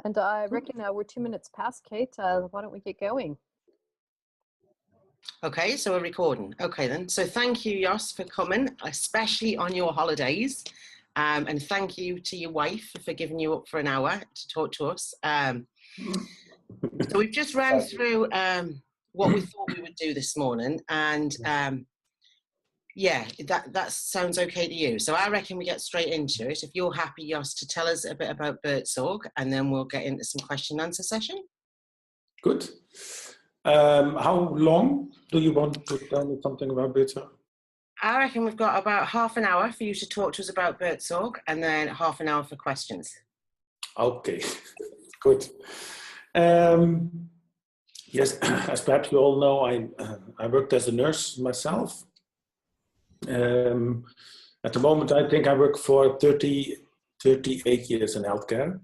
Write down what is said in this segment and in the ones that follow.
And I reckon we're 2 minutes past, Kate. Why don't we get going? Okay, so we're recording. Okay then. So thank you, Jos, for coming, especially on your holidays. And thank you to your wife for giving you up for an hour to talk to us. So we've just ran through what we thought we would do this morning. And yeah, that sounds okay to you. So I reckon we get straight into it. If you're happy, Jos, to tell us a bit about Buurtzorg, and then we'll get into some question and answer session. Good. How long do you want to tell me something about Buurtzorg? I reckon we've got about half an hour for you to talk to us about Buurtzorg, and then half an hour for questions. Okay, good. Yes, as perhaps you all know, I worked as a nurse myself. At the moment, I think I work for 38 years in healthcare,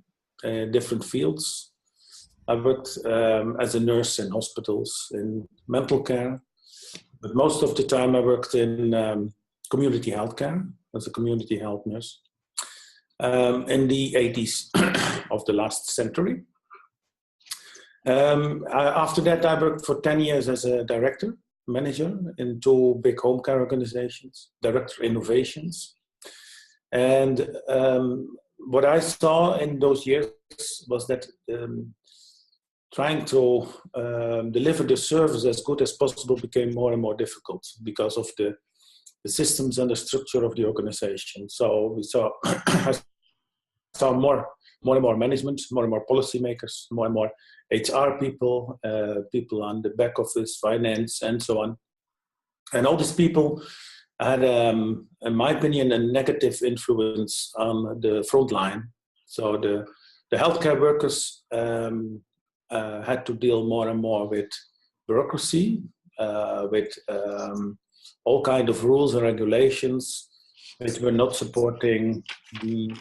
different fields. I worked as a nurse in hospitals, in mental care, but most of the time I worked in community healthcare as a community health nurse in the 80s of the last century. After that, I worked for 10 years as a manager in 2 big home care organizations, director innovations. And what I saw in those years was that trying to deliver the service as good as possible became more and more difficult because of the systems and the structure of the organization. So we saw, I saw more and more management, more and more policymakers, more and more HR people, people on the back office, finance, and so on. And all these people had, in my opinion, a negative influence on the front line. So the healthcare workers had to deal more and more with bureaucracy, with all kinds of rules and regulations which were not supporting the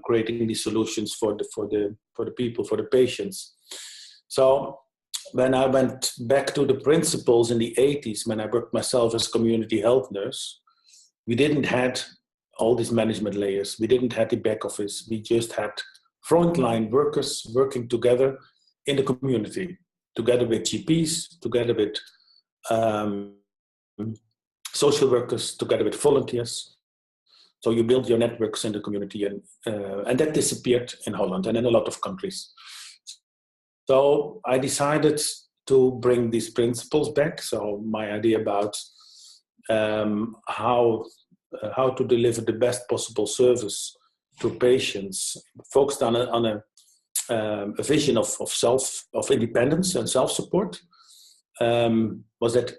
creating the solutions for the people, for the patients. So when I went back to the principles in the 80s, when I worked myself as community health nurse, we didn't had all these management layers. We didn't have the back office. We just had frontline workers working together in the community, together with GPs, together with social workers, together with volunteers. So you build your networks in the community, and that disappeared in Holland and in a lot of countries. So I decided to bring these principles back. So my idea about how to deliver the best possible service to patients, focused on a vision of independence and self-support, was that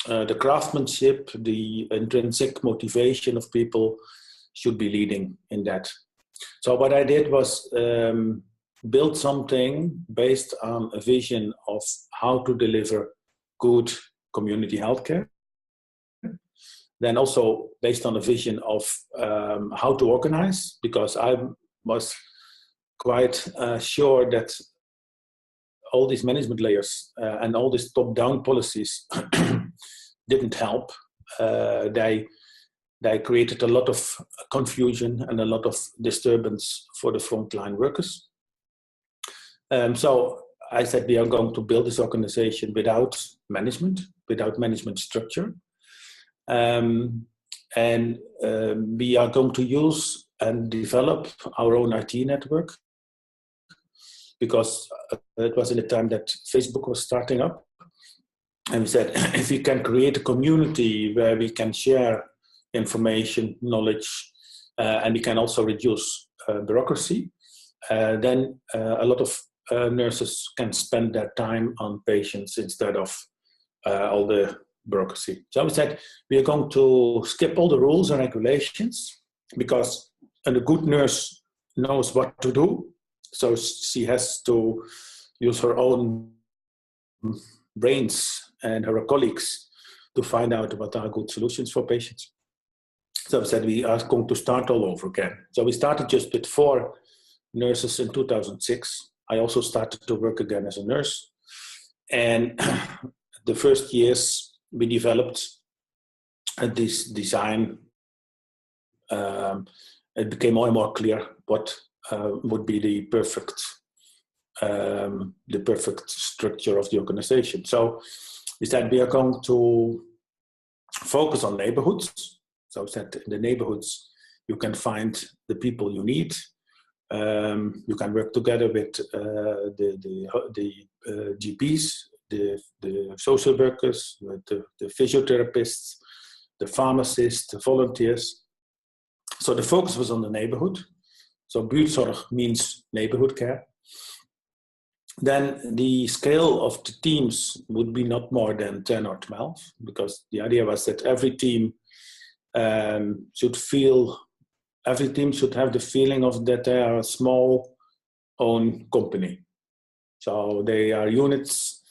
the craftsmanship, the intrinsic motivation of people should be leading in that. So what I did was build something based on a vision of how to deliver good community healthcare. Then also based on a vision of how to organize, because I was quite sure that all these management layers and all these top-down policies didn't help. They created a lot of confusion and a lot of disturbance for the frontline workers. So I said, we are going to build this organization without management structure. And we are going to use and develop our own IT network, because it was in the time that Facebook was starting up. And we said, if we can create a community where we can share information, knowledge, and we can also reduce bureaucracy, then a lot of nurses can spend their time on patients instead of all the bureaucracy. So we said, we are going to skip all the rules and regulations, because a good nurse knows what to do. So she has to use her own brains and her colleagues to find out what are good solutions for patients. So we said, we are going to start all over again. So we started just with 4 nurses in 2006. I also started to work again as a nurse. And the first years we developed this design. It became more and more clear what would be the perfect structure of the organization. So we said we are going to focus on neighborhoods. So that in the neighborhoods you can find the people you need. You can work together with the GPs, the social workers, the physiotherapists, the pharmacists, the volunteers. So the focus was on the neighborhood. So buurtzorg means neighborhood care. Then the scale of the teams would be not more than 10 or 12, because the idea was that every team should have the feeling of that they are a small own company. So they are units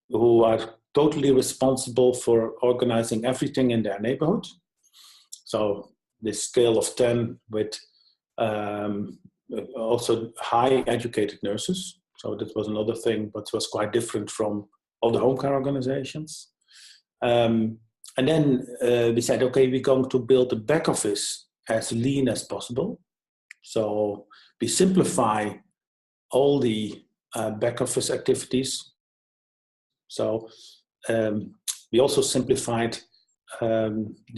who are totally responsible for organizing everything in their neighborhood. So this scale of 10 with also high educated nurses. So that was another thing, but was quite different from all the home care organizations. And then we said, okay, we're going to build a back office as lean as possible. So we simplify all the back office activities. So we also simplified the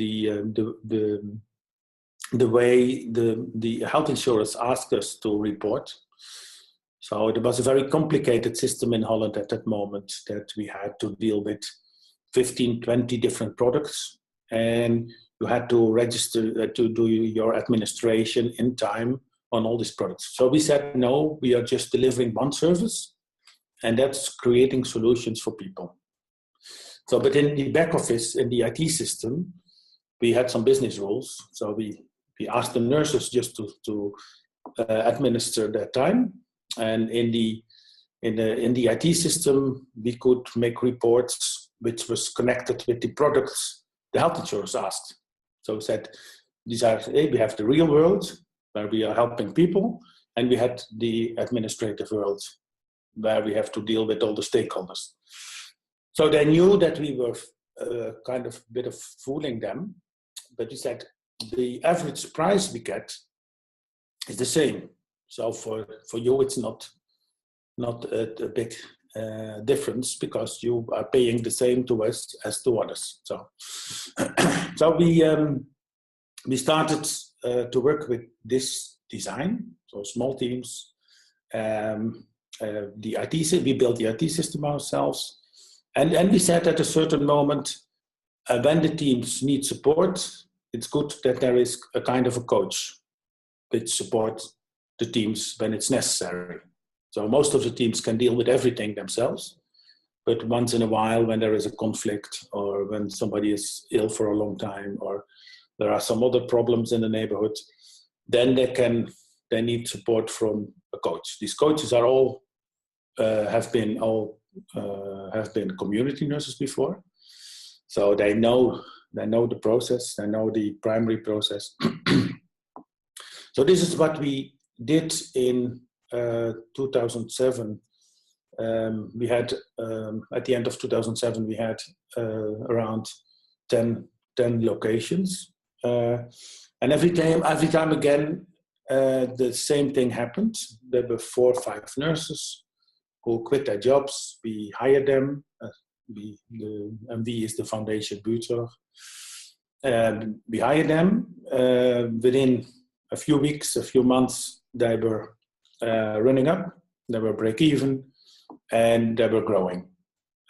way the health insurers asked us to report. So it was a very complicated system in Holland at that moment, that we had to deal with 15, 20 different products, and you had to register to do your administration in time on all these products. So we said, no, we are just delivering one service, and that's creating solutions for people. So, but in the back office, in the IT system, we had some business rules. So we asked the nurses just to administer their time, and in the IT system, we could make reports which was connected with the products the health insurers asked. So we said, we have the real world where we are helping people, and we had the administrative world where we have to deal with all the stakeholders. So they knew that we were kind of a bit of fooling them, but we said the average price we get is the same. So for you, it's not a big difference, because you are paying the same to us as to others. So, so we started to work with this design. So small teams. The IT, we built the IT system ourselves, and we said at a certain moment, when the teams need support, it's good that there is a kind of a coach which supports the teams when it's necessary. So most of the teams can deal with everything themselves, but once in a while, when there is a conflict, or when somebody is ill for a long time, or there are some other problems in the neighborhood, then they need support from a coach. These coaches are all have been community nurses before, so they know the process, they know the primary process. So this is what we did in 2007. We had at the end of 2007 we had around 10 locations, and every time again the same thing happened. There were 4 or 5 nurses who quit their jobs. We hired them. MV is the foundation buurtzorg. We hired them. Within a few weeks, a few months, they were running up. They were break even, and they were growing.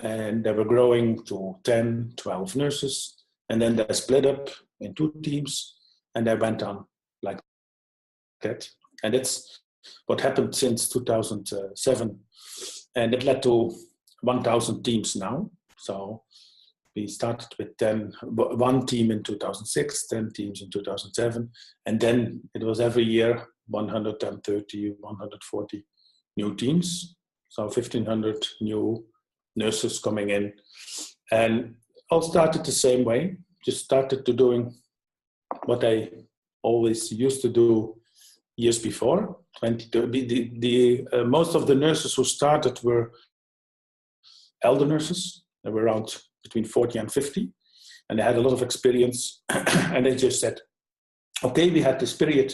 And they were growing to 10, 12 nurses. And then they split up in 2 teams, and they went on like that. And that's what happened since 2007. And it led to 1,000 teams now. So we started with 1 team in 2006, 10 teams in 2007. And then it was every year 130, 140 new teams. So 1,500 new nurses coming in. And all started the same way. Just started to doing what I always used to do years before. Most of the nurses who started were elder nurses. They were around between 40 and 50, and they had a lot of experience. And they just said, okay, we had this period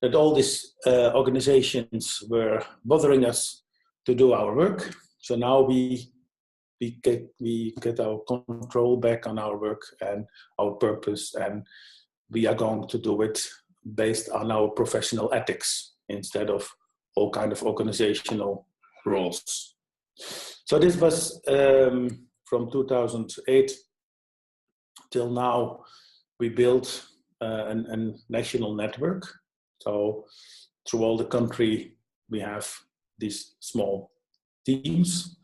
that all these organizations were bothering us to do our work. So now we get our control back on our work and our purpose, and we are going to do it based on our professional ethics instead of all kind of organizational roles. So this was from 2008 till now. We built a national network. So through all the country, we have these small teams.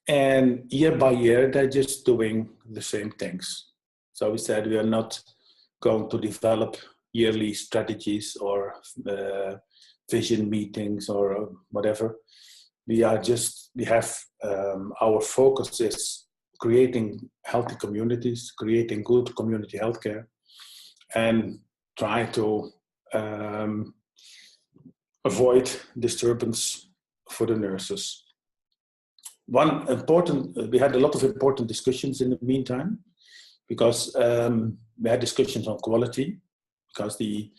And year by year, they're just doing the same things. So we said we are not going to develop yearly strategies or vision meetings or whatever. We have our focus is creating healthy communities, creating good community healthcare, and try to avoid disturbance for the nurses. We had a lot of important discussions in the meantime, because we had discussions on quality, because the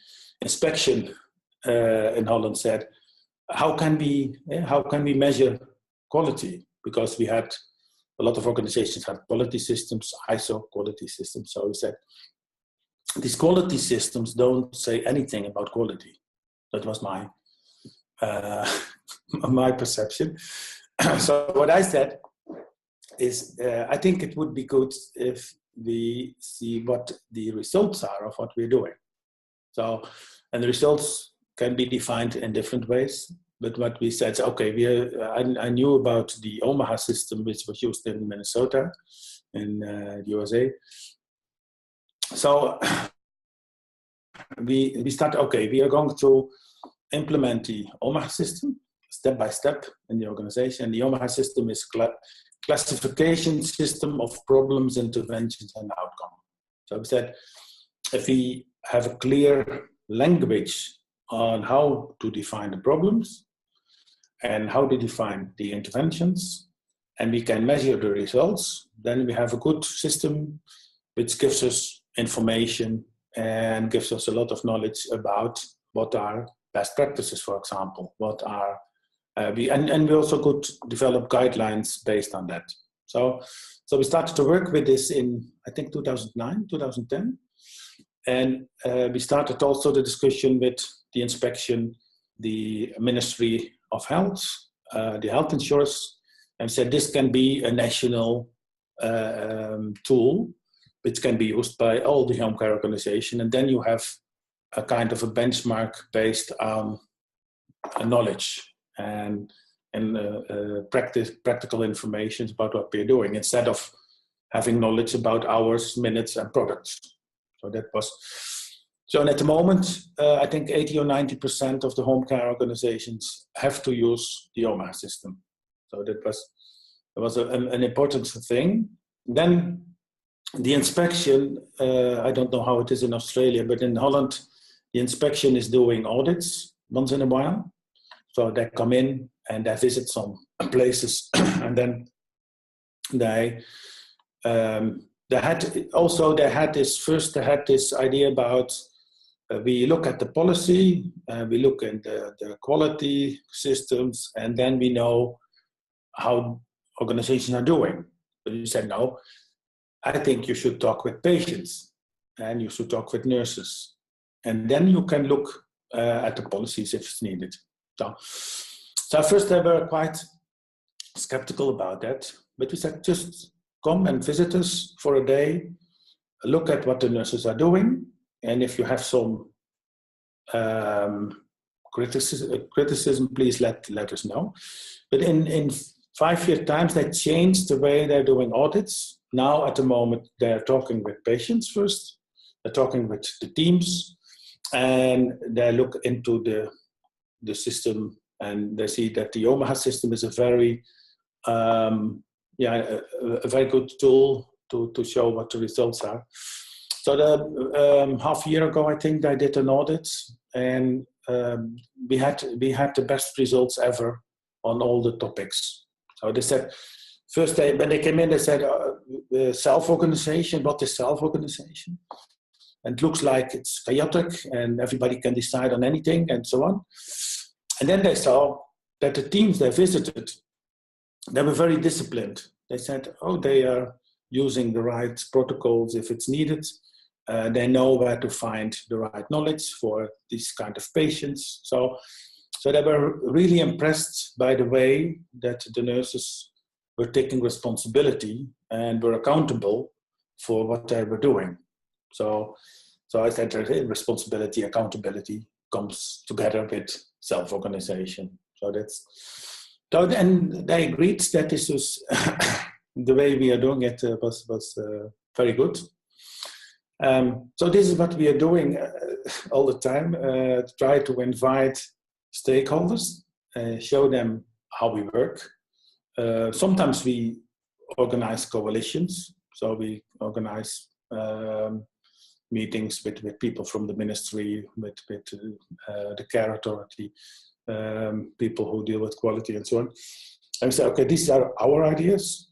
inspection in Holland said, how can we measure quality? Because we had a lot of organizations have quality systems, ISO quality systems. So we said, these quality systems don't say anything about quality. That was my my perception. So what I said is, I think it would be good if we see what the results are of what we're doing. So, and the results can be defined in different ways. But what we said, okay, I knew about the Omaha system, which was used in Minnesota, in the USA. So we started, okay, we are going to implement the Omaha system step by step in the organization. The Omaha system is classification system of problems, interventions, and outcome. So we said, if we have a clear language on how to define the problems and how to define the interventions, and we can measure the results, then we have a good system which gives us information and gives us a lot of knowledge about what are best practices, for example, what are we also could develop guidelines based on that. So we started to work with this in, I think, 2009, 2010. And we started also the discussion with the inspection, the Ministry of Health, the health insurers, and said this can be a national tool which can be used by all the home care organizations. And then you have a kind of a benchmark based on knowledge and practical information about what we're doing, instead of having knowledge about hours, minutes, and products. So that was, so at the moment, I think 80 or 90% of the home care organizations have to use the Omaha system. So that was an important thing. Then the inspection, I don't know how it is in Australia, but in Holland, the inspection is doing audits once in a while. So they come in and they visit some places, and then they had this idea about we look at the policy, we look at the quality systems, and then we know how organizations are doing. But you said, no, I think you should talk with patients and you should talk with nurses, and then you can look at the policies if it's needed. So at first they were quite skeptical about that, but we said, just come and visit us for a day, look at what the nurses are doing, and if you have some criticism, please let us know. But in 5 year times, they changed the way they're doing audits. Now at the moment, they're talking with patients first, they're talking with the teams, and they look into the system, and they see that the Omaha system is a very very good tool to show what the results are. So half a year ago, I think they did an audit, and we had the best results ever on all the topics. So they said, first when they came in, they said self-organization. What is self-organization? and it looks like it's chaotic and everybody can decide on anything and so on. And then they saw that the teams they visited, they were very disciplined. They said, oh, they are using the right protocols if it's needed. They know where to find the right knowledge for these kind of patients. So they were really impressed by the way that the nurses were taking responsibility and were accountable for what they were doing. So I said responsibility, accountability comes together with self-organization. And they agreed that this was the way we are doing it was very good. So this is what we are doing all the time, try to invite stakeholders, show them how we work. Sometimes we organize coalitions, so we organize meetings with people from the ministry, with the care authority, people who deal with quality and so on. And we say, okay, these are our ideas.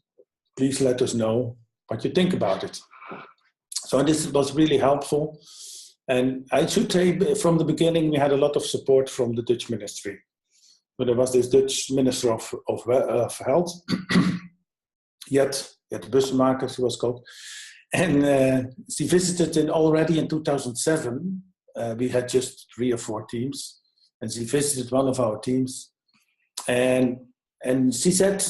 Please let us know what you think about it. So this was really helpful. And I should say from the beginning, we had a lot of support from the Dutch ministry. But there was this Dutch minister of health, Jet Bussemaker, she was called. And she visited already in 2007. We had just 3 or 4 teams. And she visited one of our teams. And she said,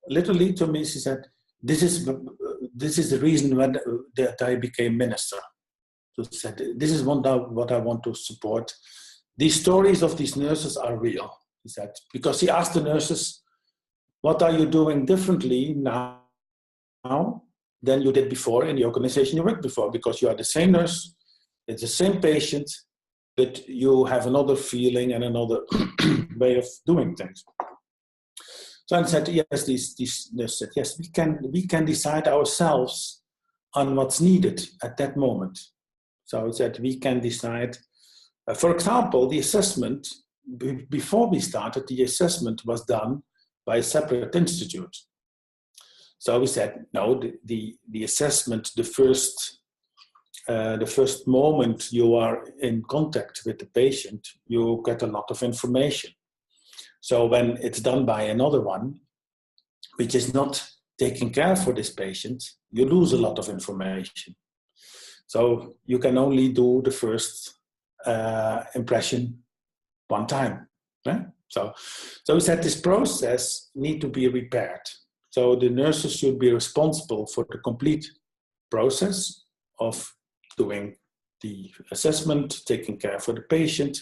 literally to me, she said, this is the reason that I became minister. So she said, this is what I want to support. These stories of these nurses are real, he said, because he asked the nurses, what are you doing differently now than you did before in the organization you worked before? Because you are the same nurse, it's the same patient, but you have another feeling and another way of doing things. So I said, yes, these nurses said, yes, we can decide ourselves on what's needed at that moment. So I said, we can decide, for example, the assessment, before we started, the assessment was done by a separate institute. So we said, no, the assessment, the first moment you are in contact with the patient, you get a lot of information. So when it's done by another one, which is not taking care for this patient, you lose a lot of information. So you can only do the first impression one time. Right? So we said this process needs to be repaired. So the nurses should be responsible for the complete process of doing the assessment, taking care for the patient,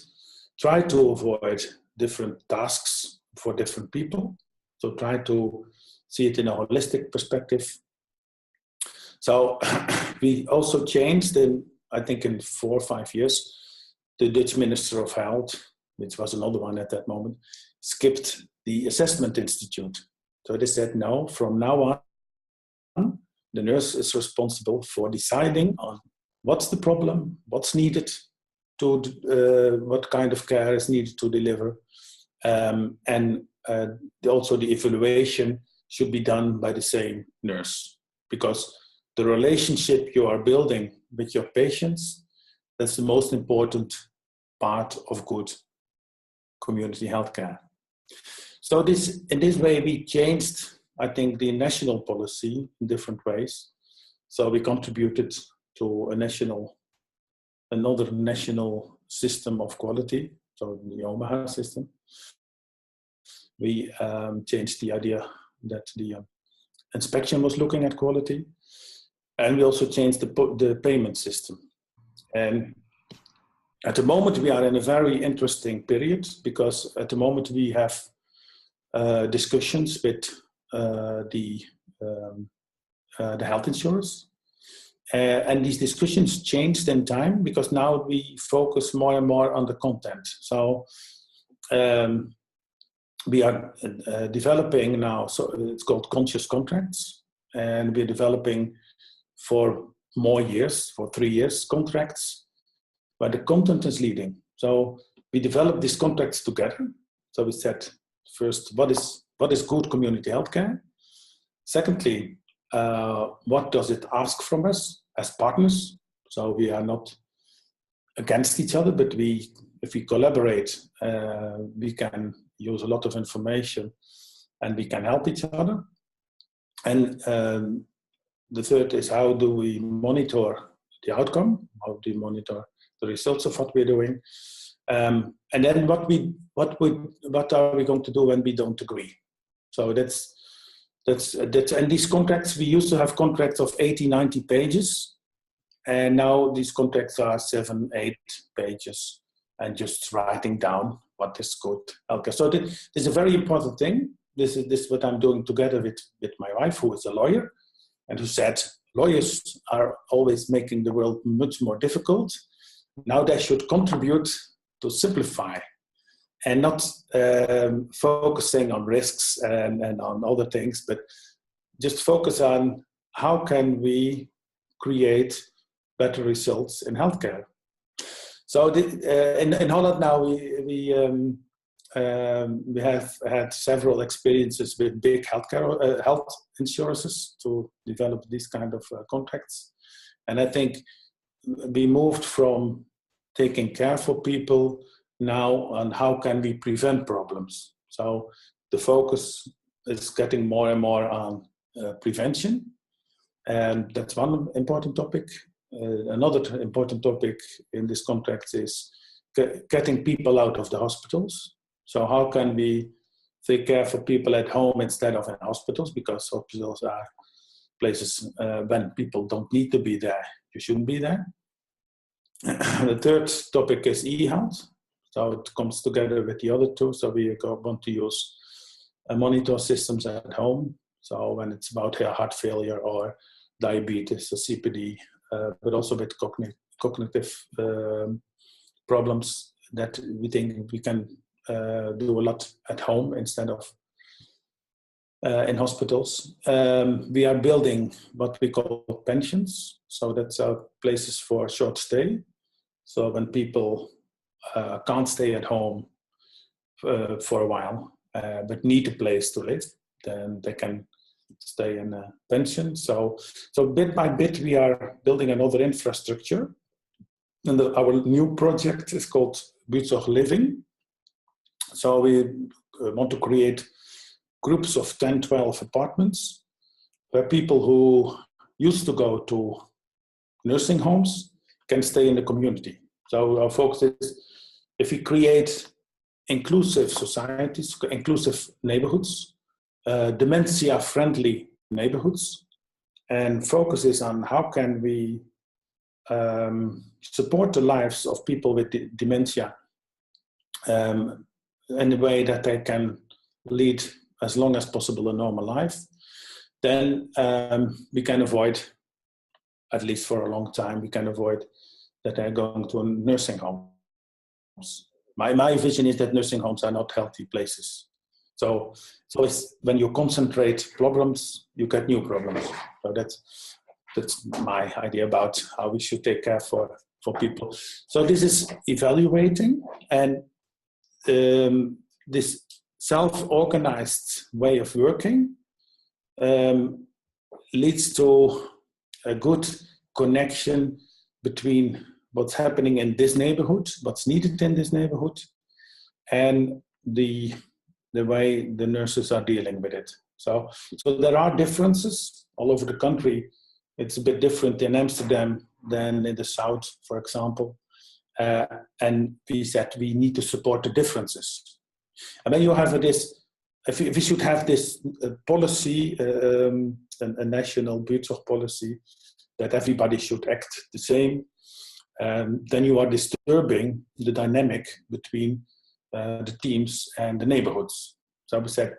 try to avoid different tasks for different people. So try to see it in a holistic perspective. So we also changed I think in 4 or 5 years, the Dutch Minister of Health, which was another one at that moment, skipped the assessment institute. So they said, no, from now on, the nurse is responsible for deciding on what's the problem, what's needed, what kind of care is needed to deliver. Also the evaluation should be done by the same nurse, because the relationship you are building with your patients, that's the most important part of good community healthcare. So in this way, we changed, I think, the national policy in different ways. So we contributed to another national system of quality, so the Omaha system. We changed the idea that the inspection was looking at quality, and we also changed the payment system. And at the moment, we are in a very interesting period, because at the moment we have discussions with the health insurers. And these discussions changed in time, because now we focus more and more on the content. So we are developing now, so it's called conscious contracts, and we're developing for more years, for 3 years, contracts where the content is leading. So we developed these contracts together. So we said, first, what is good community healthcare? Secondly, what does it ask from us as partners? So we are not against each other, but if we collaborate, we can use a lot of information and we can help each other. And the third is, how do we monitor the outcome? How do we monitor the results of what we're doing? And then what are we going to do when we don't agree? So that's and these contracts, we used to have contracts of 80, 90 pages. And now these contracts are 7, 8 pages and just writing down what is good. Okay, so this is a very important thing. This is what I'm doing together with my wife, who is a lawyer, and who said lawyers are always making the world much more difficult. Now they should contribute to simplify and not focusing on risks and on other things, but just focus on how can we create better results in healthcare. So in Holland now we have had several experiences with big health insurances to develop these kind of contracts, and I think we moved from taking care for people now on how can we prevent problems. So the focus is getting more and more on prevention, and that's one important topic. Another important topic in this contract is getting people out of the hospitals. So how can we take care for people at home instead of in hospitals, because hospitals are places when people don't need to be there, you shouldn't be there. The third topic is e-health. So it comes together with the other two. So we want to use monitor systems at home. So when it's about heart failure or diabetes or CPD, but also with cognitive problems, that we think we can do a lot at home instead of in hospitals. We are building what we call pensions. So that's places for short stay. So when people can't stay at home for a while, but need a place to live, then they can stay in a pension. So bit by bit, we are building another infrastructure. And our new project is called Buurtzorg Living. So we want to create groups of 10, 12 apartments where people who used to go to nursing homes can stay in the community. So our focus is, if we create inclusive societies, inclusive neighborhoods, dementia-friendly neighborhoods, and focuses on how can we support the lives of people with dementia in a way that they can lead as long as possible a normal life, then we can avoid, at least for a long time, we can avoid that they're going to nursing homes. My vision is that nursing homes are not healthy places. So it's, when you concentrate problems, you get new problems. So that's my idea about how we should take care for people. So this is evaluating, and this self-organized way of working leads to a good connection between what's happening in this neighborhood, what's needed in this neighborhood, and the way the nurses are dealing with it. So there are differences all over the country. It's a bit different in Amsterdam than in the south, for example. And we said we need to support the differences. And then you have this, if we should have this policy, a national Buurtzorg policy, that everybody should act the same, then you are disturbing the dynamic between the teams and the neighborhoods. So we said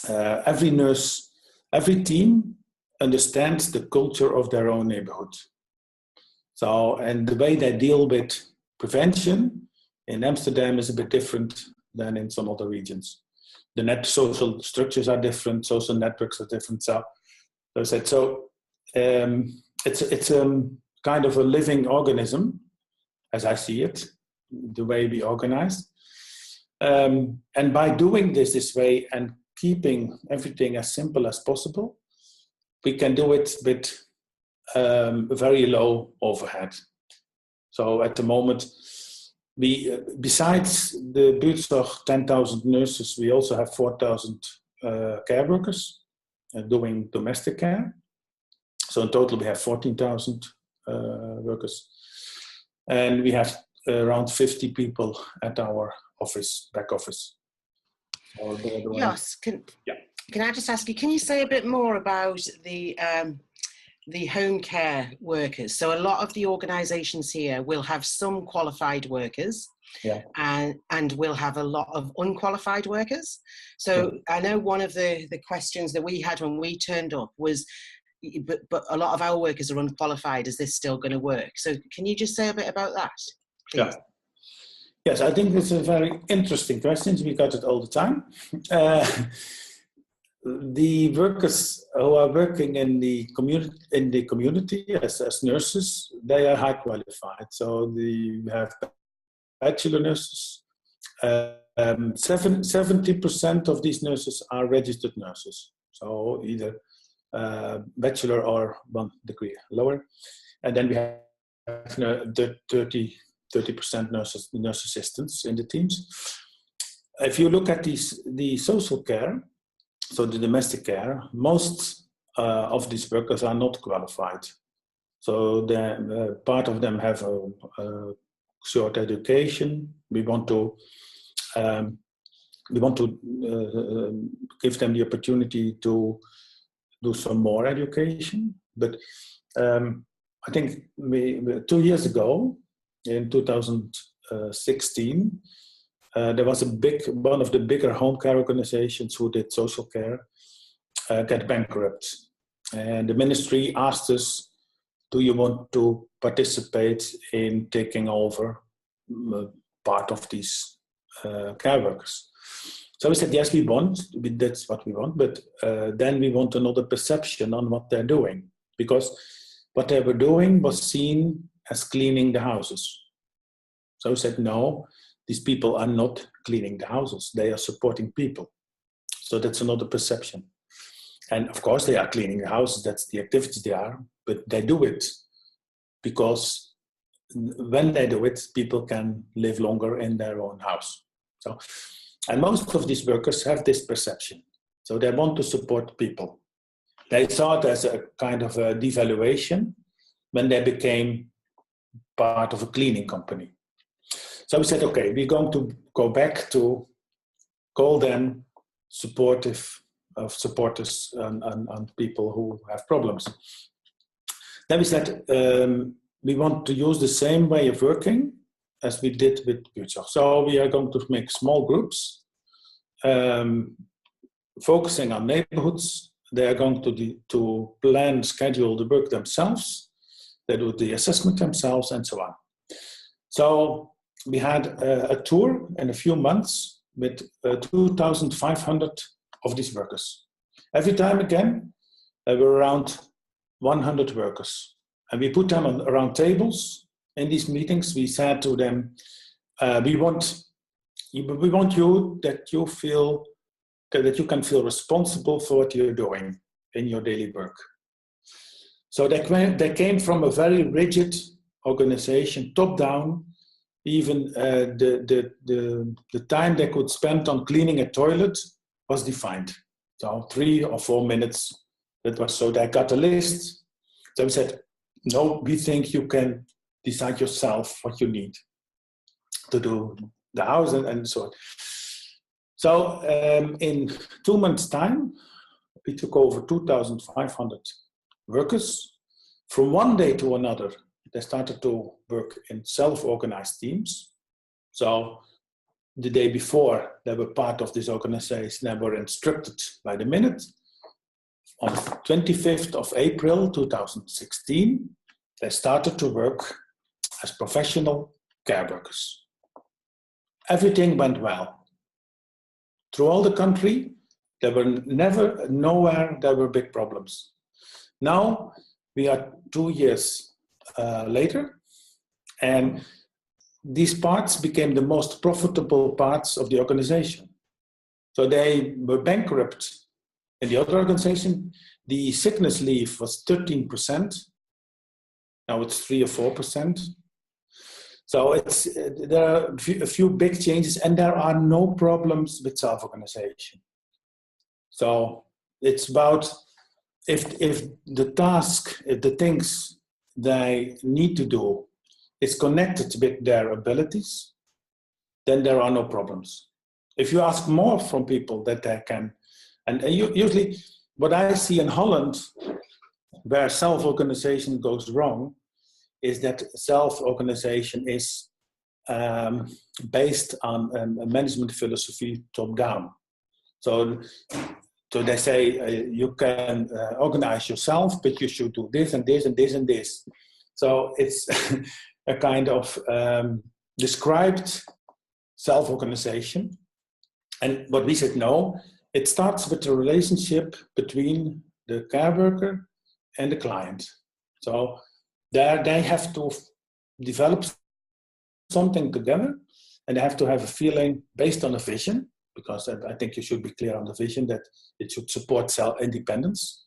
every nurse, every team understands the culture of their own neighborhood. So, and the way they deal with prevention in Amsterdam is a bit different than in some other regions. The social structures are different, social networks are different. So I said, it's kind of a living organism, as I see it, the way we organize. And by doing this way and keeping everything as simple as possible, we can do it with very low overhead. So at the moment, we besides the buurtzorg 10,000 nurses, we also have 4,000 care workers doing domestic care. So in total, we have 14,000 workers, and we have around 50 people at our office, back office. So Yes, can I just ask you? Can you say a bit more about the home care workers? So a lot of the organisations here will have some qualified workers, and will have a lot of unqualified workers. So I know one of the questions that we had when we turned up was, but a lot of our workers are unqualified. Is this still going to work? So can you just say a bit about that, please? Yeah. Yes, I think it's a very interesting question. We got it all the time. The workers who are working in the community as nurses, they are high qualified. So we have bachelor nurses. 70% of these nurses are registered nurses. So either bachelor or 1 degree lower. And then we have 30% nurse assistants in the teams. If you look at the social care, so the domestic care, most of these workers are not qualified. So part of them have a short education. We want to give them the opportunity to do some more education. But I think 2 years ago, in 2016, there was one of the bigger home care organizations who did social care get bankrupt. And the ministry asked us, do you want to participate in taking over part of these care workers? So we said, yes, we want, that's what we want, but then we want another perception on what they're doing, because what they were doing was seen as cleaning the houses. So we said, no, these people are not cleaning the houses, they are supporting people. So that's another perception. And of course they are cleaning the houses, that's the activities they are, but they do it because when they do it, people can live longer in their own house. So, and most of these workers have this perception. So they want to support people. They saw it as a kind of a devaluation when they became part of a cleaning company. So we said, okay, we're going to go back to call them supporters and people who have problems. Then we said, we want to use the same way of working as we did with BlocFinished. So we are going to make small groups, focusing on neighborhoods. They are going to plan, schedule the work themselves. They do the assessment themselves and so on. So we had a tour in a few months with 2,500 of these workers. Every time again, there were around 100 workers. And we put them around tables. In these meetings, we said to them, we want you that you feel that you can feel responsible for what you're doing in your daily work. So they came from a very rigid organization, top down. Even the time they could spend on cleaning a toilet was defined. So 3 or 4 minutes. That was so they got a list. So we said, no, we think you can decide yourself what you need to do the house and so on. So in 2 months' time, we took over 2,500 workers. From one day to another, they started to work in self-organized teams. So the day before, they were part of this organization, they were instructed by the minute. On 25th of April 2016, they started to work as professional care workers. Everything went well. Through all the country, there were nowhere there were big problems. Now we are 2 years later, and these parts became the most profitable parts of the organization. So they were bankrupt in the other organization. The sickness leave was 13%, Now it's 3 or 4%. So there are a few big changes, and there are no problems with self-organization. So it's about if the task, if the things they need to do is connected with their abilities, then there are no problems. If you ask more from people that they can, and usually what I see in Holland, where self-organization goes wrong, is that self-organization is based on a management philosophy top-down. So they say you can organize yourself, but you should do this and this and this and this. So it's a kind of described self-organization. And what we said, no, it starts with the relationship between the care worker and the client. So there they have to develop something together, and they have to have a feeling based on a vision, because I think you should be clear on the vision that it should support self-independence.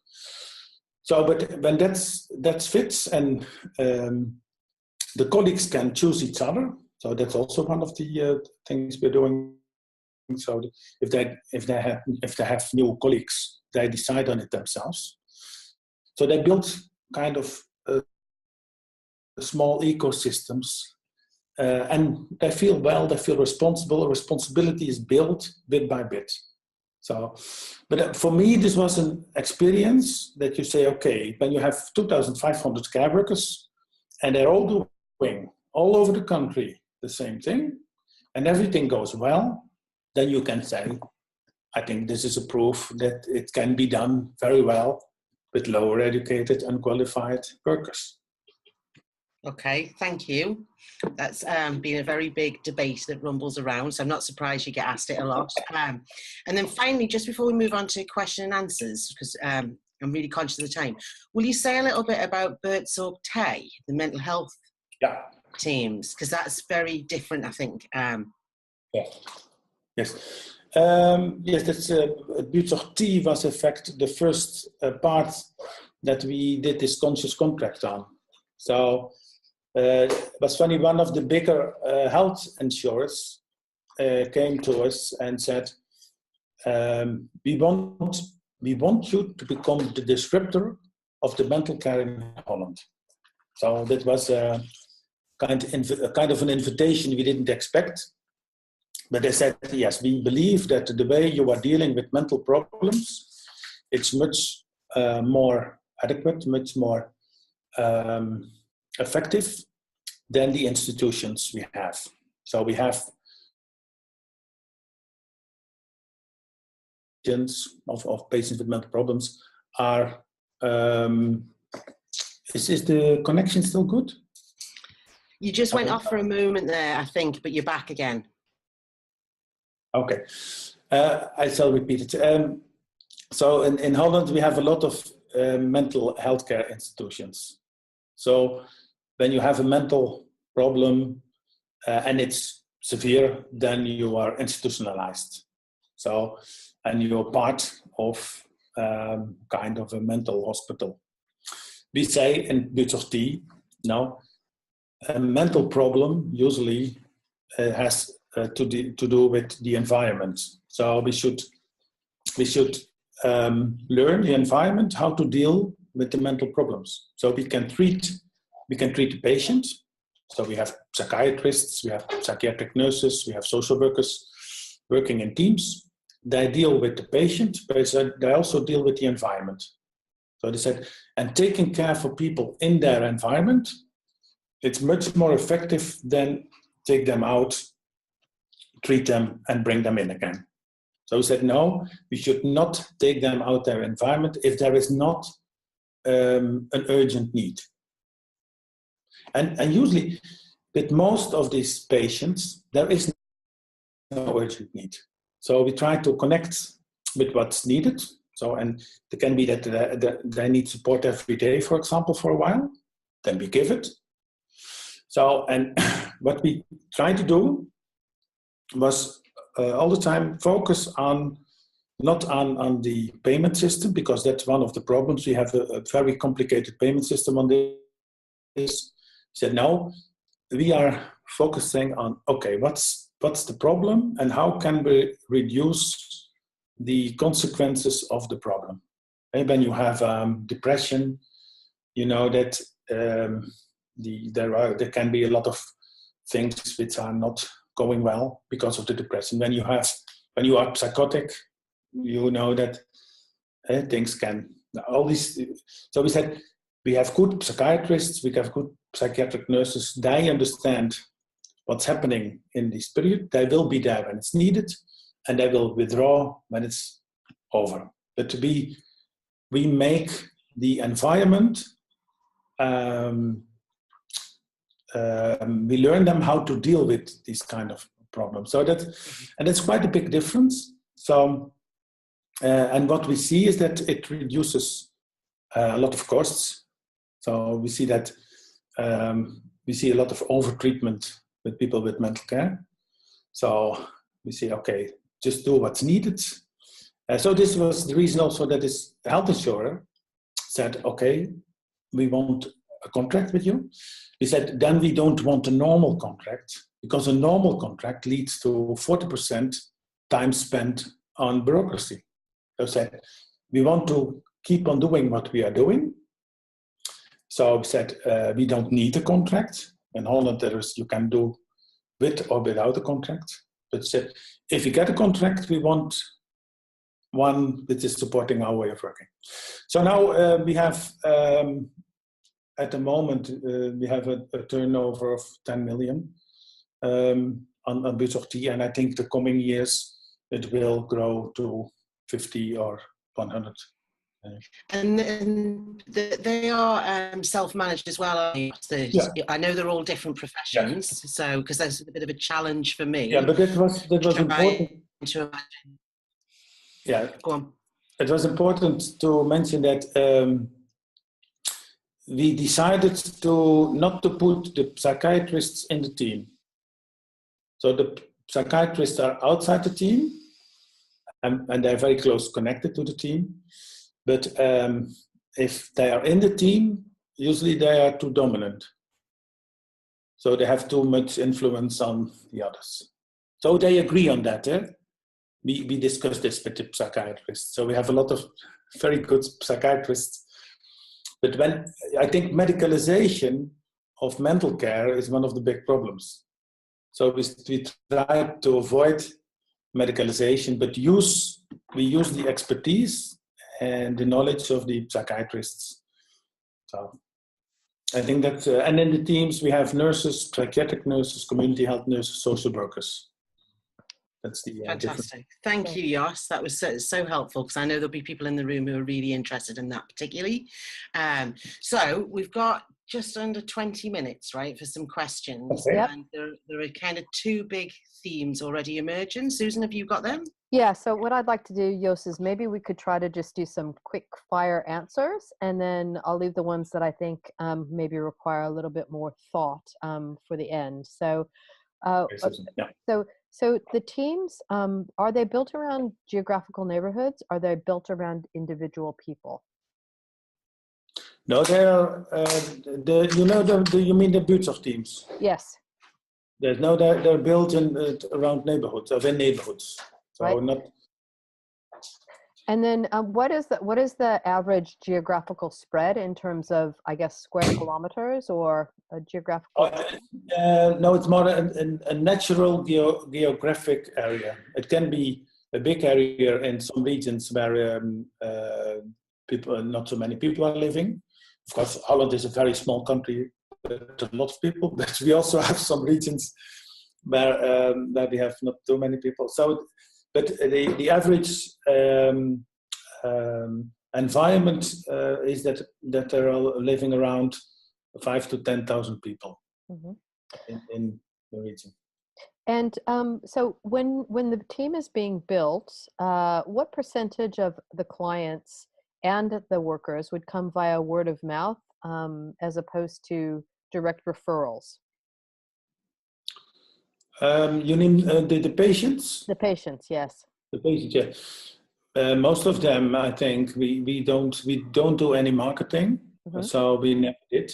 So, but when that fits, and the colleagues can choose each other, so that's also one of the things we're doing. So if they have new colleagues, they decide on it themselves. So they build kind of small ecosystems, and they feel well, they feel responsible. Responsibility is built bit by bit. So, but for me, this was an experience that you say, okay, when you have 2,500 care workers, and they're all doing all over the country the same thing, and everything goes well, then you can say, I think this is a proof that it can be done very well with lower educated, unqualified workers. Okay, thank you. That's been a very big debate that rumbles around, so I'm not surprised you get asked it a lot. And then finally, just before we move on to question and answers, because I'm really conscious of the time, will you say a little bit about Bertsorg Tay, the mental health teams? Because that's very different, I think. Yes. Yes, that's Bertsorg T was in fact the first part that we did this conscious contract on. So it was funny, one of the bigger health insurers came to us and said, we want you to become the disruptor of the mental care in Holland. So that was a kind of an invitation we didn't expect. But they said, yes, we believe that the way you are dealing with mental problems, it's much more adequate, much more effective than the institutions we have. So we have of patients with mental problems are, is the connection still good? You just went off for a moment there, I think, but you're back again. Okay, I shall repeat it. So in Holland, we have a lot of mental health care institutions. So when you have a mental problem and it's severe, then you are institutionalized. So, and you're part of kind of a mental hospital. We say in Bertsorg T, no, a mental problem usually has to do with the environment. So we should learn the environment, how to deal with the mental problems. So we can treat the patient. So we have psychiatrists, we have psychiatric nurses, we have social workers working in teams. They deal with the patient, but they also deal with the environment. So they said, and taking care for people in their environment, it's much more effective than take them out, treat them, and bring them in again. So we said, no, we should not take them out their environment if there is not an urgent need. And usually, with most of these patients, there is no urgent need. So we try to connect with what's needed. So, and it can be that they need support every day, for example, for a while. Then we give it. So, and what we try to do was all the time focus on, not on the payment system, because that's one of the problems. We have a very complicated payment system on this. is, said, no, we are focusing on, okay, what's the problem and how can we reduce the consequences of the problem? And when you have depression, you know that there can be a lot of things which are not going well because of the depression. When you are psychotic, you know that things can, all these. So we said we have good psychiatrists, we have good psychiatric nurses. They understand what's happening in this period. They will be there when it's needed, and they will withdraw when it's over. But we make the environment. We learn them how to deal with these kind of problems. So that's quite a big difference. So, and what we see is that it reduces a lot of costs. So we see that we see a lot of over-treatment with people with mental care. So we say, okay, just do what's needed. So this was the reason also that this health insurer said, okay, we want a contract with you. We said, then we don't want a normal contract, because a normal contract leads to 40% time spent on bureaucracy. So we said, we want to keep on doing what we are doing. So we said, we don't need a contract. In Holland, you can do with or without a contract. But said, if we get a contract, we want one that is supporting our way of working. So now we have, at the moment, we have a turnover of 10 million on Butzocht, and I think the coming years it will grow to 50 or 100. And they are self-managed as well. Yeah. I know they're all different professions, yeah. So because that's a bit of a challenge for me. Yeah, but that was important. Yeah, go on. It was important to mention that we decided not to put the psychiatrists in the team. So the psychiatrists are outside the team, and they're very close connected to the team. But if they are in the team, usually they are too dominant. So they have too much influence on the others. So they agree on that. We discussed this with the psychiatrists. So we have a lot of very good psychiatrists. But I think medicalization of mental care is one of the big problems. So we try to avoid medicalization, but we use the expertise and the knowledge of the psychiatrists. So I think that, and in the teams we have nurses, psychiatric nurses, community health nurses, social workers. That's the fantastic. Thank you, Jos. That was so helpful, because I know there'll be people in the room who are really interested in that particularly. So we've got just under 20 minutes, right, for some questions. Okay. And there are kind of two big themes already emerging. Susan, have you got them? Yeah, so what I'd like to do, Jos, is maybe we could try to just do some quick fire answers, and then I'll leave the ones that I think maybe require a little bit more thought for the end. So, So the teams, are they built around geographical neighborhoods? Are they built around individual people? No, they are, you mean the Butzocht teams? Yes. They're built around neighborhoods, in neighborhoods. So right. Not. And then what is the average geographical spread in terms of, I guess, square kilometers or a geographical? No, it's more a natural geographic area. It can be a big area in some regions where not so many people are living. Of course, Holland is a very small country with a lot of people, but we also have some regions where we have not too many people. So, but the average environment is that there are living around 5,000 to 10,000 people in the region. And so when the team is being built, what percentage of the clients and the workers would come via word of mouth as opposed to direct referrals? You mean the patients? The patients, yes. The patients, yeah. Most of them, I think, we don't do any marketing. Mhm. so we never did.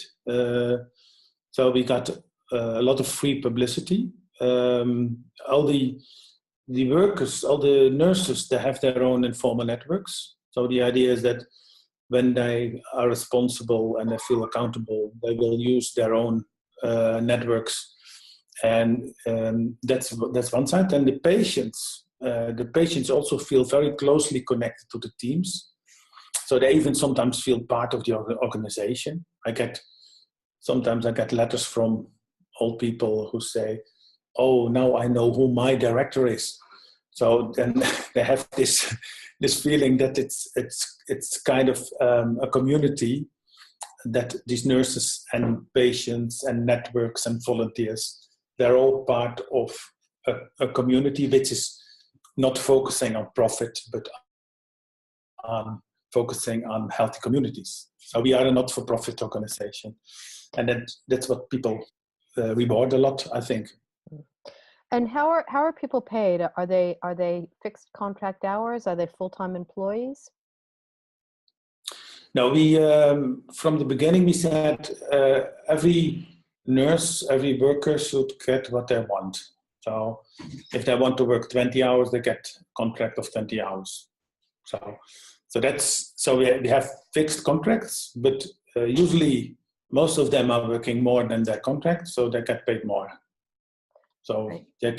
So we got a lot of free publicity. All the workers, all the nurses, they have their own informal networks. So the idea is that when they are responsible and they feel accountable, they will use their own networks, and that's one side. And the patients also feel very closely connected to the teams, so they even sometimes feel part of the organization. Sometimes I get letters from old people who say, "Oh, now I know who my director is." So then they have this feeling that it's kind of a community, that these nurses and patients and networks and volunteers, they're all part of a community which is not focusing on profit, but on focusing on healthy communities. So we are a not-for-profit organization, and that's what people reward a lot, I think. And how are people paid? Are they fixed contract hours? Are they full-time employees? No, we from the beginning we said every nurse, every worker should get what they want. So if they want to work 20 hours, they get a contract of 20 hours. So we have fixed contracts, but usually most of them are working more than their contract, so they get paid more. So Right. they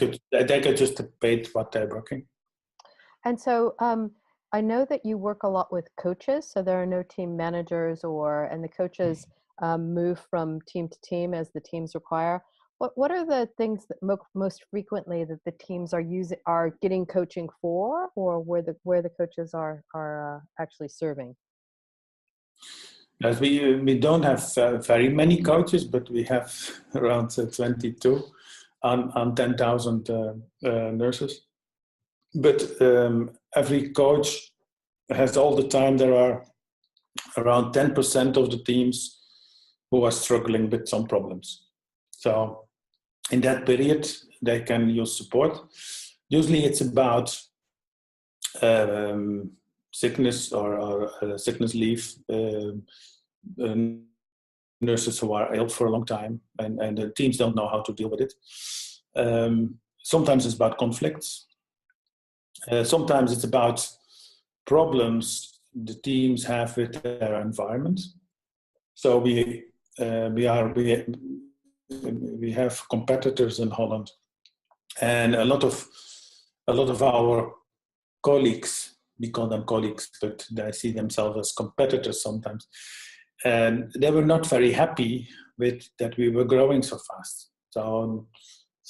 could just paid what they're working. And so I know that you work a lot with coaches, so there are no team managers, and the coaches move from team to team as the teams require. What are the things that most frequently that the teams are getting coaching for, or where the coaches are actually serving? Yes, we don't have very many coaches, but we have around 22 on 10,000 nurses. But every coach has all the time. There are around 10% of the teams who are struggling with some problems. So in that period, they can use support. Usually it's about sickness or sickness leave, nurses who are ill for a long time, and the teams don't know how to deal with it. Sometimes it's about conflicts. Sometimes it's about problems the teams have with their environment. So we have competitors in Holland, and a lot of our colleagues, we call them colleagues, but they see themselves as competitors sometimes, and they were not very happy with that we were growing so fast. So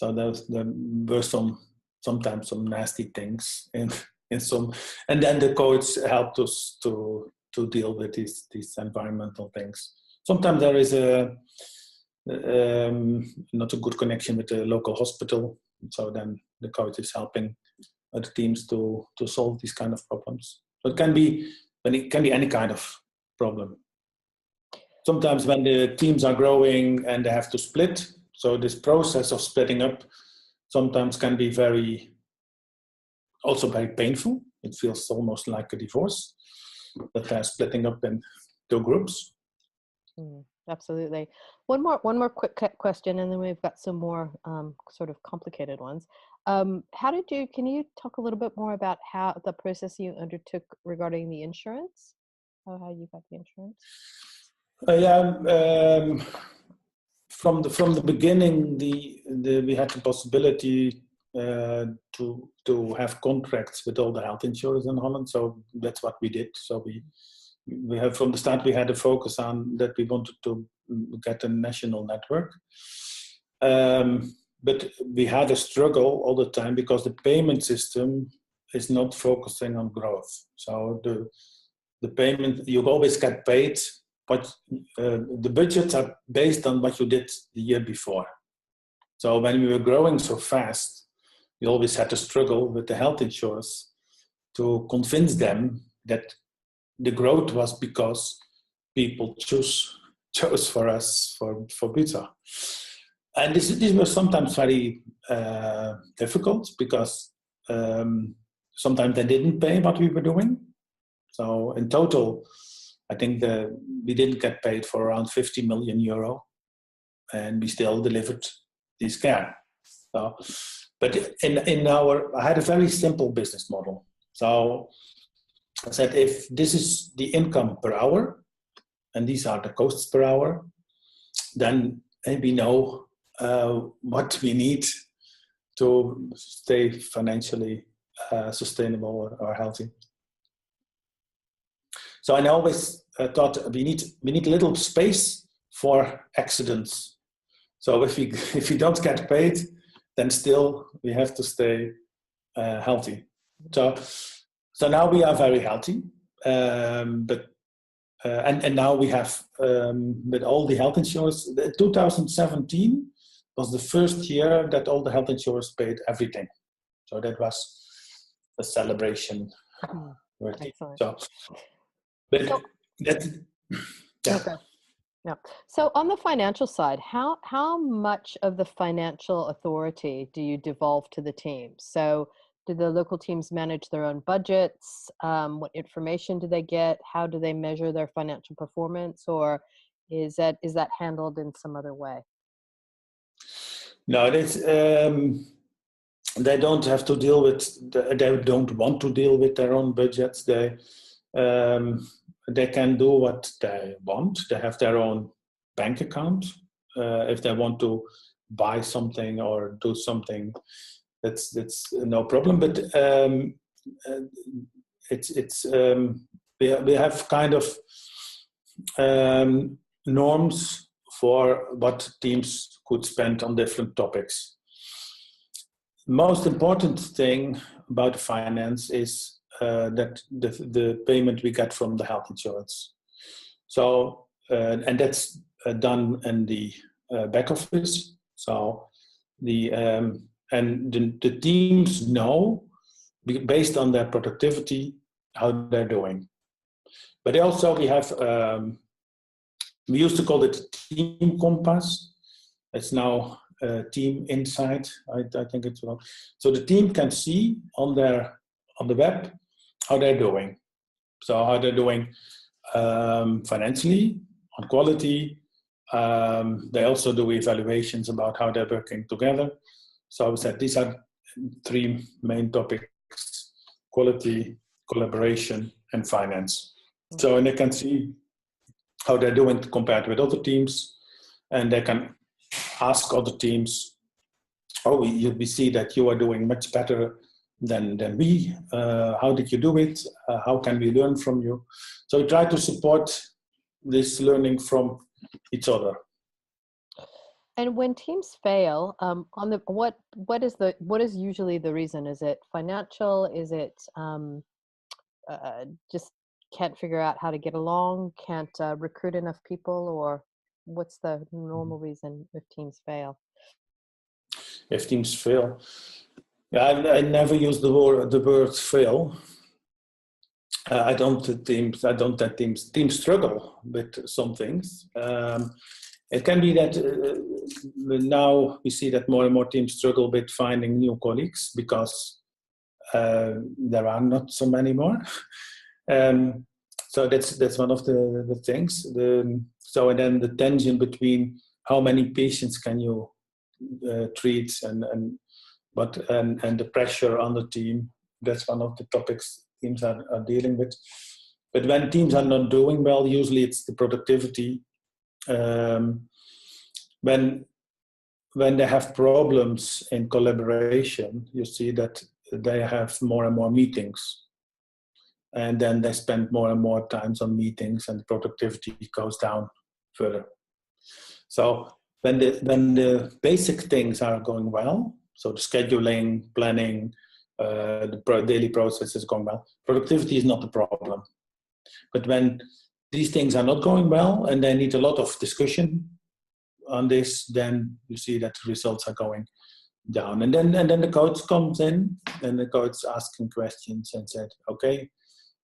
there were sometimes some nasty things in some, and then the coach helped us to deal with these environmental things. Sometimes there is not a good connection with the local hospital, so then the coach is helping the teams to solve these kind of problems. So it can be any kind of problem. Sometimes when the teams are growing and they have to split, so this process of splitting up sometimes can be very painful. It feels almost like a divorce, that they're splitting up into groups. Absolutely. One more quick question, and then we've got some more sort of complicated ones. Can you talk a little bit more about how the process you undertook regarding the insurance? How you got the insurance? From the beginning, we had the possibility to have contracts with all the health insurers in Holland. So that's what we did. So we have from the start, we had a focus on that we wanted to get a national network. But we had a struggle all the time because the payment system is not focusing on growth. So the payment, you always get paid, but the budgets are based on what you did the year before. So when we were growing so fast, we always had to struggle with the health insurers to convince them that the growth was because people chose for us for Buta. And these were sometimes very difficult because sometimes they didn't pay what we were doing. So in total, I think we didn't get paid for around 50 million euro, and we still delivered this care. So, but I had a very simple business model. So I said, if this is the income per hour, and these are the costs per hour, then we know what we need to stay financially sustainable or healthy. So I always thought we need a little space for accidents. So if we don't get paid, then still we have to stay healthy. So now we are very healthy, but and now we have with all the health insurance. 2017 was the first year that all the health insurers paid everything. So that was a celebration. Excellent. So, but So, that, yeah. okay. Yeah. So on the financial side, how much of the financial authority do you devolve to the teams? So do the local teams manage their own budgets? What information do they get? How do they measure their financial performance? Or is that handled in some other way? No, they don't have to deal with. They don't want to deal with their own budgets. They can do what they want. They have their own bank account. If they want to buy something or do something, that's no problem. But we have kind of norms for what teams could spend on different topics. Most important thing about finance is that the payment we get from the health insurance. So and that's done in the back office. So the teams know, based on their productivity, how they're doing. But also we have we used to call it team compass. It's now team insight. I think it's wrong. So the team can see on the web how they're doing. So how they're doing financially, on quality. They also do evaluations about how they're working together. So I said these are three main topics: quality, collaboration, and finance. So, and they can see how they're doing compared with other teams, and they can ask other teams, oh, we see that you are doing much better than we. How did you do it? How can we learn from you? So we try to support this learning from each other. And when teams fail, on the what is usually the reason? Is it financial? Is it just can't figure out how to get along? Can't recruit enough people? Or what's the normal reason if teams fail? If teams fail, yeah, I never use the word fail. I don't let teams struggle with some things. It can be that now we see that more and more teams struggle with finding new colleagues because there are not so many more. So that's one of the things. So and then the tension between how many patients can you treat and the pressure on the team. That's one of the topics teams are dealing with. But when teams are not doing well, usually it's the productivity. When they have problems in collaboration, you see that they have more and more meetings, and then they spend more and more times on meetings, and the productivity goes down further. So when the basic things are going well, so the scheduling, planning, the daily process is going well, productivity is not the problem. But when these things are not going well and they need a lot of discussion on this, then you see that the results are going down. And then the coach comes in, and the coach asking questions and said, okay,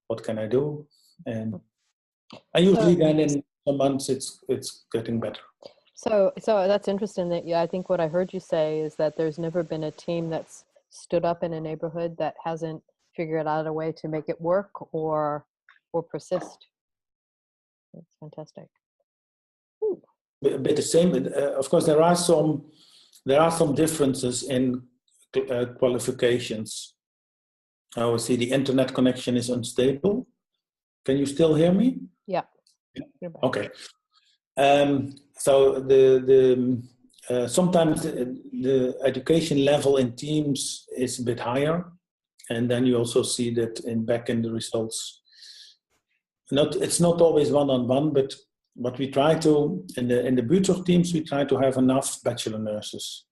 what can I do? And usually then in some months it's getting better. So that's interesting that I think what I heard you say is that there's never been a team that's stood up in a neighborhood that hasn't figured out a way to make it work or persist. That's fantastic. Ooh. A bit the same. Of course, there are some differences in qualifications. I will see the internet connection is unstable. Can you still hear me? Yeah. Okay. So sometimes the education level in teams is a bit higher, and then you also see that back in the results. It's not always one-on-one, but what we try to in the Buurtzorg teams, we try to have enough bachelor nurses,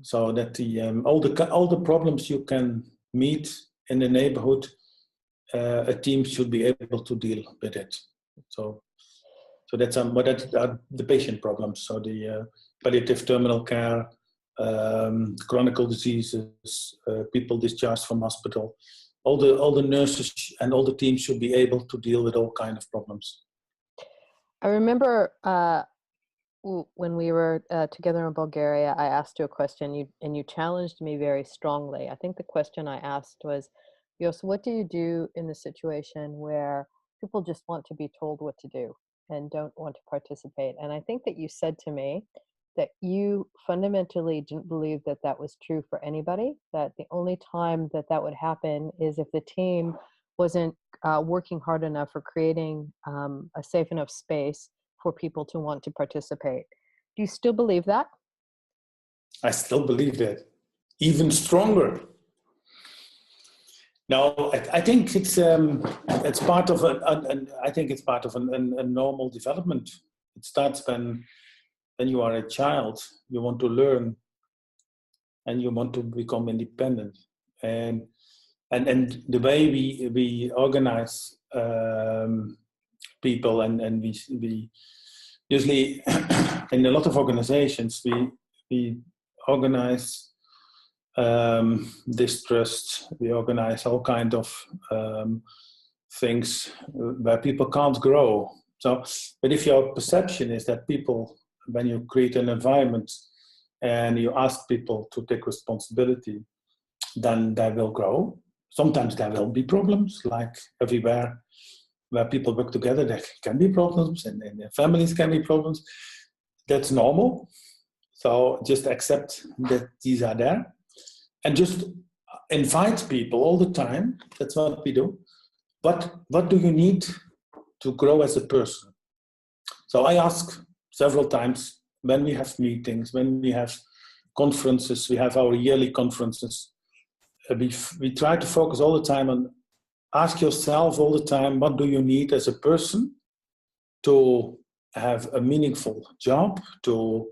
so that all the problems you can meet in the neighborhood, a team should be able to deal with it. So that's the patient problems. So the palliative terminal care, chronic diseases, people discharged from hospital. All the nurses and all the teams should be able to deal with all kind of problems. I remember when we were together in Bulgaria, I asked you a question, and you challenged me very strongly. I think the question I asked was, Jos, what do you do in the situation where people just want to be told what to do and don't want to participate? And I think that you said to me that you fundamentally didn't believe that that was true for anybody, that the only time that that would happen is if the team wasn't working hard enough or creating a safe enough space for people to want to participate. Do you still believe that? I still believe that, even stronger. No, I think it's part of a normal development. It starts when you are a child. You want to learn, and you want to become independent. And the way we organize people, and we usually in a lot of organizations we organize distrust. We organize all kind of things where people can't grow. So, but if your perception is that people, when you create an environment and you ask people to take responsibility, then they will grow. Sometimes there will be problems, like everywhere where people work together, there can be problems, and in their families can be problems. That's normal. So just accept that these are there, and just invite people all the time. That's what we do. But what do you need to grow as a person? So I ask several times when we have meetings, when we have conferences, we have our yearly conferences. We try to focus all the time on ask yourself all the time, what do you need as a person to have a meaningful job, to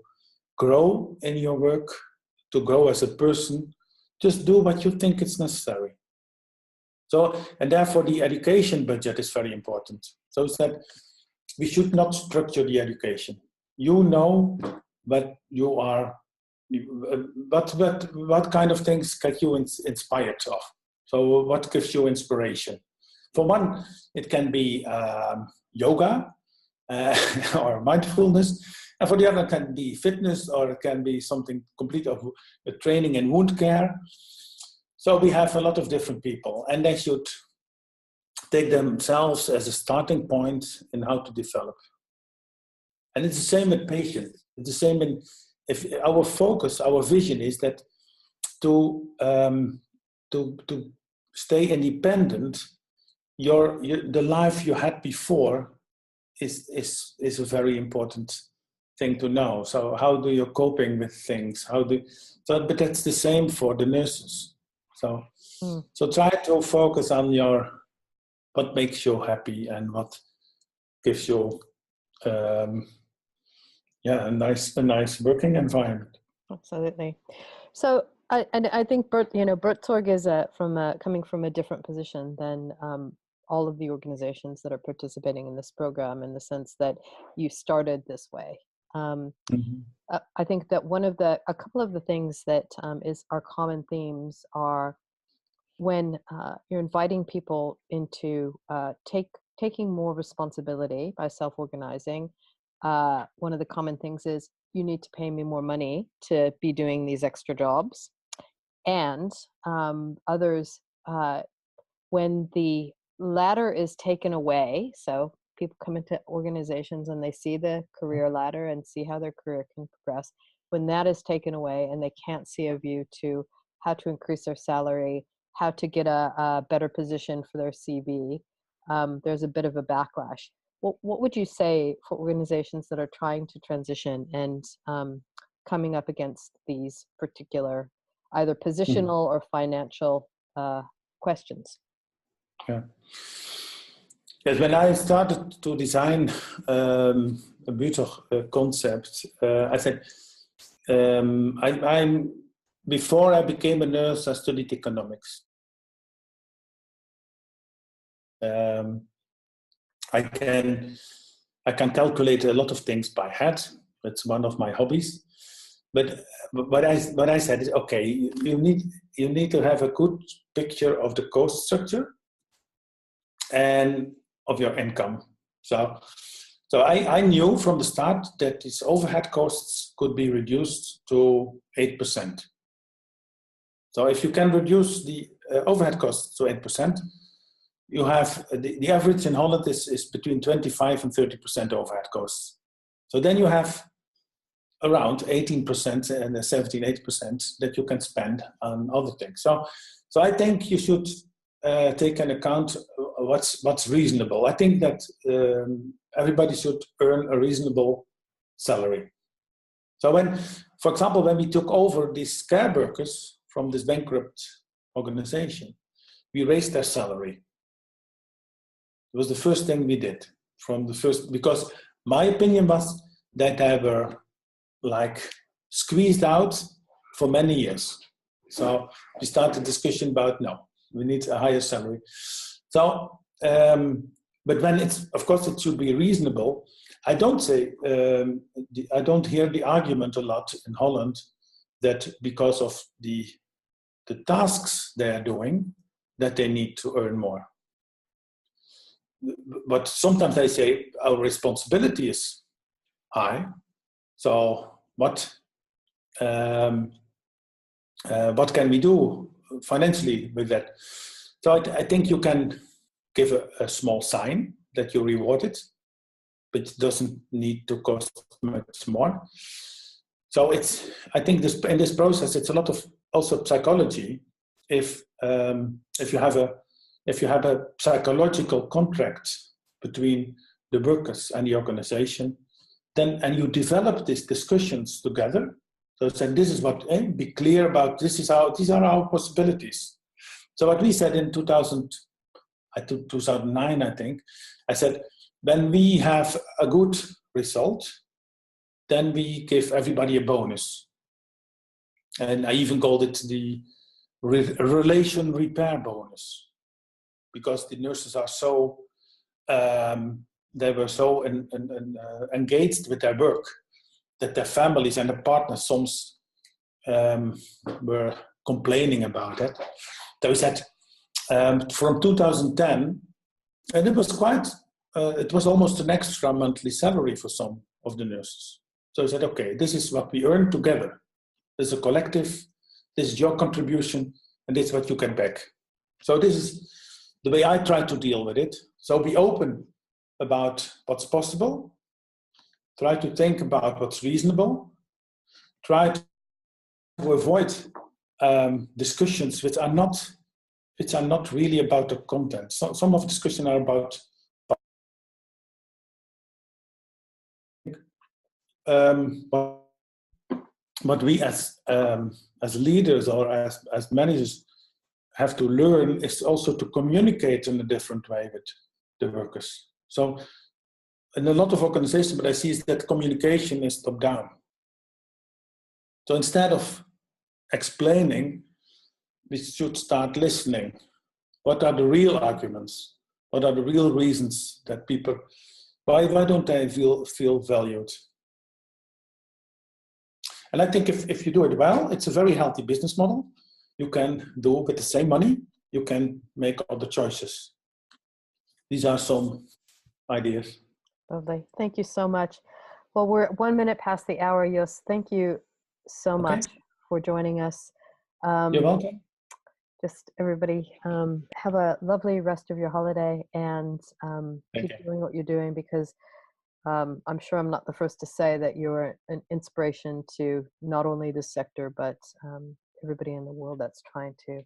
grow in your work, to grow as a person. Just do what you think is necessary. So, and therefore the education budget is very important. So it's that we should not structure the education. You know what you are, what kind of things get you inspired of. So what gives you inspiration? For one, it can be yoga or mindfulness. And for the other, it can be fitness, or it can be something complete of training in wound care. So we have a lot of different people, and they should take themselves as a starting point in how to develop. And it's the same with patients. It's the same in, if our focus, our vision is that to stay independent, the life you had before is a very important thing to know. So how do you coping with things? But that's the same for the nurses. So try to focus on what makes you happy and what gives you a nice working environment. Absolutely. So I think Buurtzorg is coming from a different position than all of the organizations that are participating in this program, in the sense that you started this way. I think that a couple of the things that is our common themes are when you're inviting people into taking more responsibility by self-organizing. One of the common things is, you need to pay me more money to be doing these extra jobs. And others, when the latter is taken away, so people come into organizations and they see the career ladder and see how their career can progress. When that is taken away and they can't see a view to how to increase their salary, how to get a better position for their CV, there's a bit of a backlash. What would you say for organizations that are trying to transition and coming up against these particular either positional or financial questions? Yeah. Yes, when I started to design a Buter concept, I said, before I became a nurse, I studied economics. I can calculate a lot of things by head. That's one of my hobbies. But what I said is, okay, you need to have a good picture of the cost structure and of your income. So I knew from the start that these overhead costs could be reduced to 8%. So if you can reduce the overhead costs to 8%, you have the average in Holland is between 25 and 30% overhead costs. So then you have around 18% and 17, 8% that you can spend on other things. So I think you should take into account what's reasonable. I think that everybody should earn a reasonable salary. So for example, when we took over these care workers from this bankrupt organization, we raised their salary. It was the first thing we did because my opinion was that they were like squeezed out for many years. So we started discussion about, no, we need a higher salary. So, but when of course it should be reasonable. I don't hear the argument a lot in Holland that because of the tasks they are doing, that they need to earn more. But sometimes I say our responsibility is high. So what can we do financially with that? So I think you can give a small sign that you reward it, but it doesn't need to cost much more. So I think in this process, it's a lot of also psychology. If you have a psychological contract between the workers and the organization, and you develop these discussions together. So saying this is what, be clear about. These are our possibilities. So what we said in 2009, I think, I said when we have a good result, then we give everybody a bonus, and I even called it the relation repair bonus, because the nurses are so. They were so engaged with their work that their families and their partners were complaining about it. They said from 2010, and it was it was almost an extra monthly salary for some of the nurses. So I said, okay, this is what we earn together. This is a collective, this is your contribution, and this is what you get back. So this is the way I try to deal with it. So be open about what's possible, try to think about what's reasonable, try to avoid discussions which are not really about the content. So, some of the discussions are about what we as leaders or as managers have to learn is also to communicate in a different way with the workers. So in a lot of organizations, what I see is that communication is top down. So instead of explaining, we should start listening. What are the real arguments? What are the real reasons that people, why don't they feel valued? And I think if you do it well, it's a very healthy business model. You can do with the same money, you can make other choices. These are some ideas. Lovely. Thank you so much. Well, we're 1 minute past the hour, Jos. Thank you so much for joining us. You're welcome. just everybody have a lovely rest of your holiday, and keep doing what you're doing, because I'm sure I'm not the first to say that you're an inspiration to not only this sector, but everybody in the world that's trying to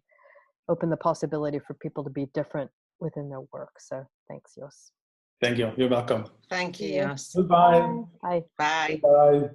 open the possibility for people to be different within their work. So thanks, Jos. Thank you. You're welcome. Thank you, Jos. Goodbye. Bye. Bye. Bye.